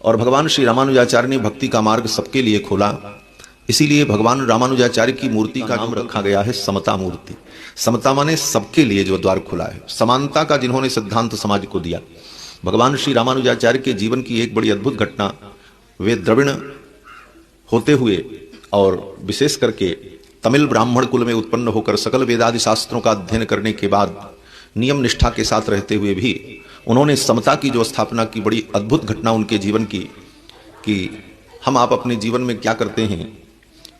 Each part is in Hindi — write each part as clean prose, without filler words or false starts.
और भगवान श्री रामानुजाचार्य ने भक्ति का मार्ग सबके लिए खोला। इसीलिए भगवान रामानुजाचार्य की मूर्ति का नाम रखा गया है समता मूर्ति। समता माने सबके लिए जो द्वार खुला है, समानता का जिन्होंने सिद्धांत समाज को दिया। भगवान श्री रामानुजाचार्य के जीवन की एक बड़ी अद्भुत घटना, वे द्रविड़ होते हुए और विशेष करके तमिल ब्राह्मण कुल में उत्पन्न होकर सकल वेदादि शास्त्रों का अध्ययन करने के बाद नियम निष्ठा के साथ रहते हुए भी उन्होंने समता की जो स्थापना की, बड़ी अद्भुत घटना उनके जीवन की कि हम आप अपने जीवन में क्या करते हैं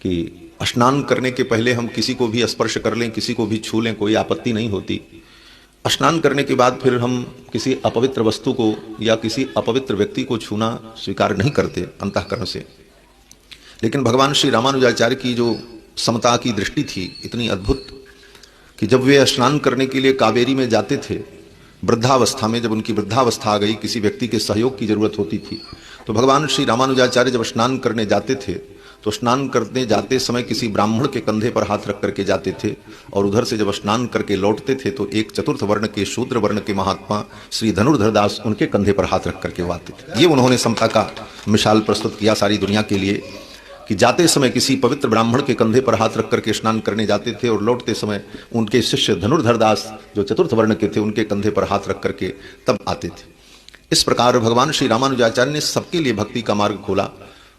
कि स्नान करने के पहले हम किसी को भी स्पर्श कर लें, किसी को भी छू लें, कोई आपत्ति नहीं होती। स्नान करने के बाद फिर हम किसी अपवित्र वस्तु को या किसी अपवित्र व्यक्ति को छूना स्वीकार नहीं करते अंतःकरण से। लेकिन भगवान श्री रामानुजाचार्य की जो समता की दृष्टि थी इतनी अद्भुत कि जब वे स्नान करने के लिए कावेरी में जाते थे, वृद्धावस्था में, जब उनकी वृद्धावस्था आ गई, किसी व्यक्ति के सहयोग की जरूरत होती थी, तो भगवान श्री रामानुजाचार्य जब स्नान करने जाते थे तो स्नान करने जाते समय किसी ब्राह्मण के कंधे पर हाथ रख करके जाते थे, और उधर से जब स्नान करके लौटते थे तो एक चतुर्थ वर्ण के शूद्र वर्ण के महात्मा श्री धनुर्धर दास उनके कंधे पर हाथ रख करके वो आते थे। ये उन्होंने समता का मिसाल प्रस्तुत किया सारी दुनिया के लिए कि जाते समय किसी पवित्र ब्राह्मण के कंधे पर हाथ रख करके स्नान करने जाते थे और लौटते समय उनके शिष्य धनुर्धर दास जो चतुर्थ वर्ण के थे उनके कंधे पर हाथ रख करके तब आते थे। इस प्रकार भगवान श्री रामानुजाचार्य ने सबके लिए भक्ति का मार्ग खोला।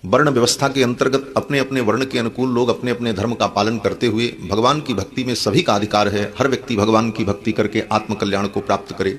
वर्ण व्यवस्था के अंतर्गत अपने अपने वर्ण के अनुकूल लोग अपने अपने धर्म का पालन करते हुए भगवान की भक्ति में सभी का अधिकार है। हर व्यक्ति भगवान की भक्ति करके आत्म कल्याण को प्राप्त करे।